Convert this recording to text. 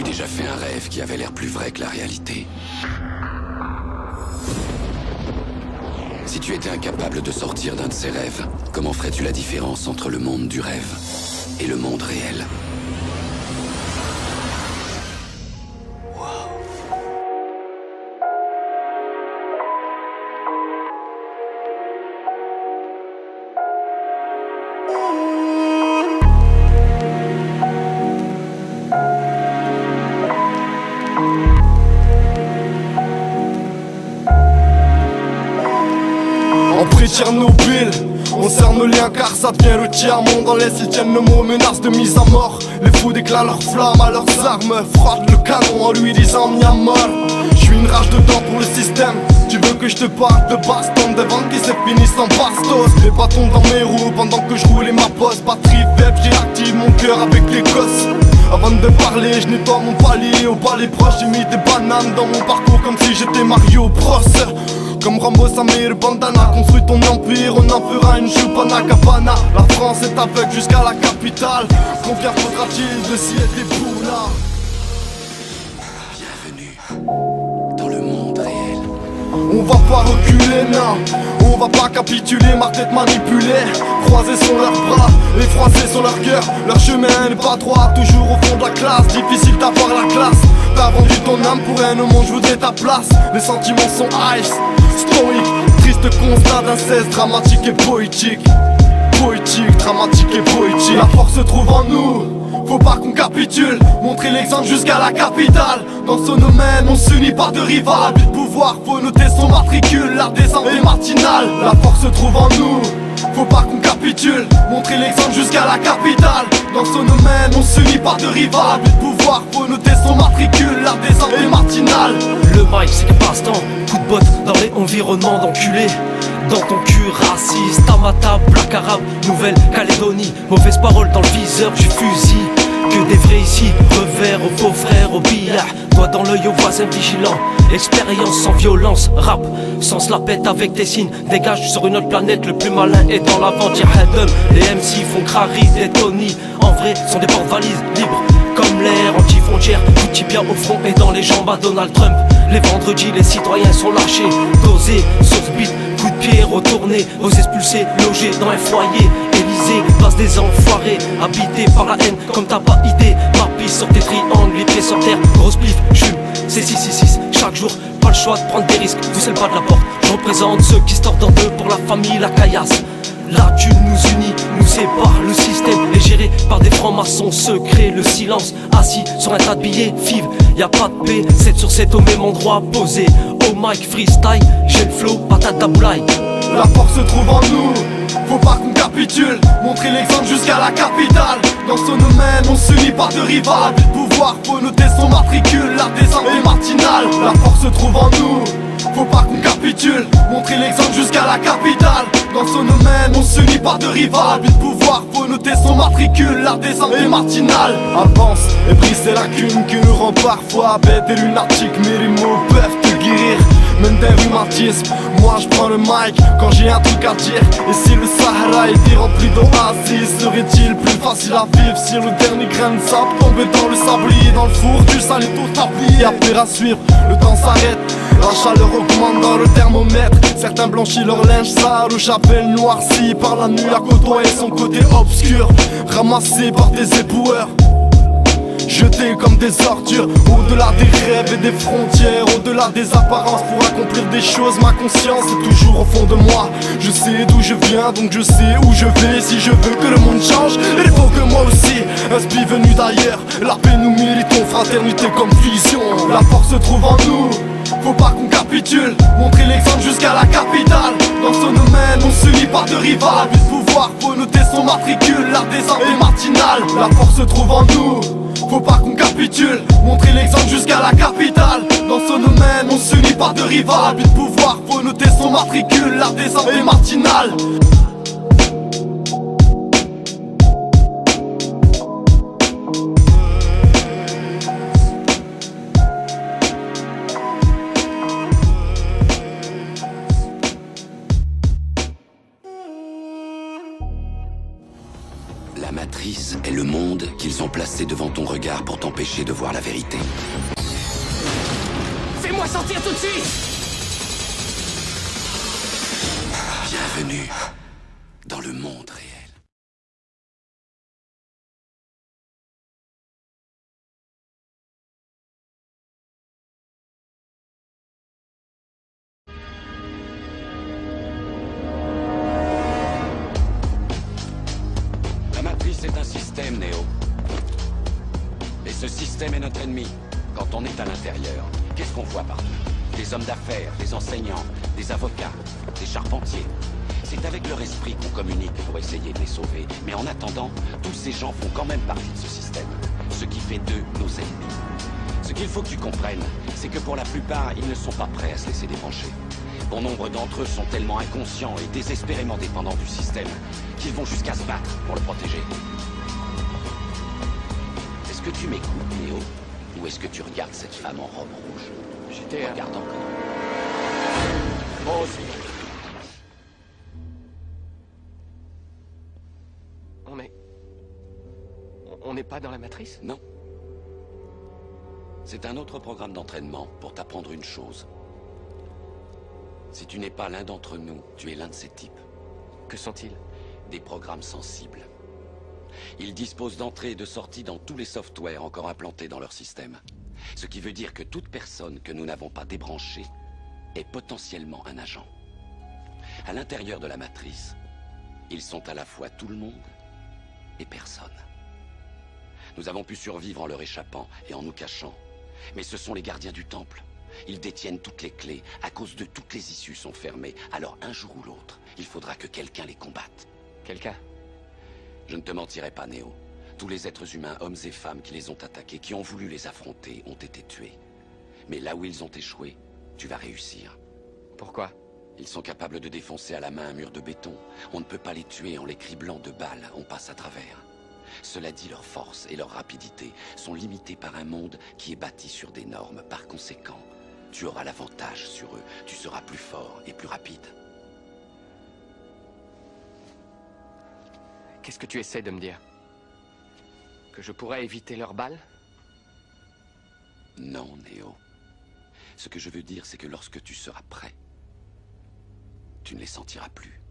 déjà fait un rêve qui avait l'air plus vrai que la réalité? Si tu étais incapable de sortir d'un de ces rêves, comment ferais-tu la différence entre le monde du rêve et le monde réel? Tchernobyl, on cerne le lien car ça devient le tiers-monde. Dans l'Est ils tiennent le mot, menace de mise à mort. Les fous déclarent leurs flammes à leurs armes, frottent le canon en lui disant mis à mort. J'suis une rage dedans pour le système. Tu veux que je te parle de baston, des ventes qui se finissent en bastos. Les bâtons dans mes roues pendant que je roule ma poste. Batterie faible, j'active mon cœur avec les gosses. Avant de parler, je nettoie mon palier. Au palais proche, j'ai mis des bananes dans mon parcours comme si j'étais Mario Bros. Comme Rambo, Samir, Bandana, construis ton empire, on en fera une choupana cabana. La France est aveugle jusqu'à la capitale. Combien faudra-t-il de ciel et des poulas? Bienvenue dans le monde réel. On va pas reculer, non, on va pas capituler, ma tête manipulée. Croisés sont leurs bras, les froissés sont leur cœur. Leur chemin n'est pas droit, toujours au fond de la classe. Difficile d'avoir la classe. T'as vendu ton âme pour un monde, je voudrais ta place. Les sentiments sont ice, stoïque, triste constat d'inceste, dramatique et poétique. Poétique, dramatique et poétique. La force se trouve en nous, faut pas qu'on capitule. Montrer l'exemple jusqu'à la capitale. Dans ce domaine, on s'unit pas de rival. But de pouvoir, faut noter son matricule. L'art des entrées matinales. La force se trouve en nous, faut pas qu'on capitule. Montrer l'exemple jusqu'à la capitale. Dans ce domaine, on s'unit pas de rival. But de pouvoir, faut noter son matricule. L'art des entrées matinales. Le mic c'est qu'un passe-temps, coup de botte dans les environnements d'enculés. Dans ton cul raciste, à ma table, black arabe, Nouvelle-Calédonie. Mauvaise parole dans le viseur du fusil. Que des vrais ici, revers aux faux frères, au billard. Doigt dans l'œil aux voisins vigilants. Expérience sans violence, rap sans se la pète avec des signes. Dégage sur une autre planète, le plus malin est dans l'aventure. Les MC font Crary, des Tony. En vrai, sont des porte-valises libres comme l'air, anti-frontière, coup de tibia au front et dans les jambes à Donald Trump. Les vendredis, les citoyens sont lâchés, dosés, sur ce beat, coup de pied retourné, aux expulsés, logés dans un foyer. Élysée, base des enfoirés, habité par la haine, comme t'as pas idée. Ma piste sur tes triangles, les pieds sur terre, grosse plif, j'fume, c'est 666, chaque jour, pas le choix de prendre des risques, vous c'est le pas de la porte. Je représente ceux qui sortent en deux pour la famille, la caillasse. La thune nous unit, nous sépare, le système est géré par des francs-maçons secrets. Le silence, assis sur un tas de billets, five, y'a pas de paix, 7 sur 7 au même endroit posé. Au mic freestyle, j'ai le flow, patate d'aboulaye. La force se trouve en nous, faut pas qu'on capitule. Montrer l'exemple jusqu'à la capitale. Dans ce domaine, on s'unit pas de rival. But de pouvoir, faut noter son matricule. L'art des entrées matinales. La force se trouve en nous, faut pas qu'on capitule. Montrer l'exemple jusqu'à la capitale. Dans ce domaine, on s'unit pas de rival. But de pouvoir, faut noter son matricule. L'art des entrées matinales. Avance et brise ces lacunes qui nous rend parfois bêtes et lunatiques. Mais les mots peuvent te guérir, même d'un rhumatisme. Moi je prends le mic quand j'ai un truc à dire. Et si le Sahara était rempli d'oasis, serait-il plus facile à vivre si le dernier grain de sable tombait dans le sablier? Dans le four du sale et tout tapis. Affaire à suivre, le temps s'arrête, la chaleur augmente dans le thermomètre. Certains blanchissent leur linge sale aux chapelles noircies par la nuit à côtoyer son côté obscur. Ramassés par des éboueurs, jetés comme des ordures, au-delà des rêves et des frontières, au-delà des apparences pour accomplir des choses. Ma conscience est toujours au fond de moi. Je sais d'où je viens, donc je sais où je vais. Si je veux que le monde change, il faut que moi aussi, un spi venu d'ailleurs. La paix nous militons, fraternité comme vision. La force se trouve en nous, faut pas qu'on capitule. Montrer l'exemple jusqu'à la capitale. Dans ce domaine, on s'unit pas de rival. But de pouvoir, faut noter son matricule. L'art des entrées matinales. La force se trouve en nous, faut pas qu'on capitule. Montrer l'exemple jusqu'à la capitale. Dans ce domaine, on s'unit pas de rival. But de pouvoir, faut noter son matricule. L'art des entrées matinales. La matrice est le monde qu'ils ont placé devant ton regard pour t'empêcher de voir la vérité. Fais-moi sortir tout de suite! Bienvenue dans le monde réel. La matrice est un système, Néo. Et ce système est notre ennemi. Quand on est à l'intérieur, qu'est-ce qu'on voit partout? Des hommes d'affaires, des enseignants, des avocats, des charpentiers. C'est avec leur esprit qu'on communique pour essayer de les sauver. Mais en attendant, tous ces gens font quand même partie de ce système. Ce qui fait d'eux nos ennemis. Ce qu'il faut que tu comprennes, c'est que pour la plupart, ils ne sont pas prêts à se laisser débrancher. Bon nombre d'entre eux sont tellement inconscients et désespérément dépendants du système qu'ils vont jusqu'à se battre pour le protéger. Est-ce que tu m'écoutes, Néo? Ou est-ce que tu regardes cette femme en robe rouge? Regarde encore. Moi aussi. On n'est pas dans la matrice? Non. C'est un autre programme d'entraînement pour t'apprendre une chose. Si tu n'es pas l'un d'entre nous, tu es l'un de ces types. Que sont-ils? Des programmes sensibles. Ils disposent d'entrées et de sorties dans tous les softwares encore implantés dans leur système. Ce qui veut dire que toute personne que nous n'avons pas débranchée est potentiellement un agent. À l'intérieur de la matrice, ils sont à la fois tout le monde et personne. Nous avons pu survivre en leur échappant et en nous cachant. Mais ce sont les gardiens du temple. Ils détiennent toutes les clés. À cause de toutes les issues sont fermées. Alors un jour ou l'autre, il faudra que quelqu'un les combatte. Quelqu'un? Je ne te mentirai pas, Néo. Tous les êtres humains, hommes et femmes qui les ont attaqués, qui ont voulu les affronter, ont été tués. Mais là où ils ont échoué, tu vas réussir. Pourquoi? Ils sont capables de défoncer à la main un mur de béton. On ne peut pas les tuer en les criblant de balles. On passe à travers. Cela dit, leur force et leur rapidité sont limitées par un monde qui est bâti sur des normes. Par conséquent, tu auras l'avantage sur eux. Tu seras plus fort et plus rapide. Qu'est-ce que tu essaies de me dire? Que je pourrais éviter leurs balles? Non, Néo. Ce que je veux dire, c'est que lorsque tu seras prêt, tu ne les sentiras plus.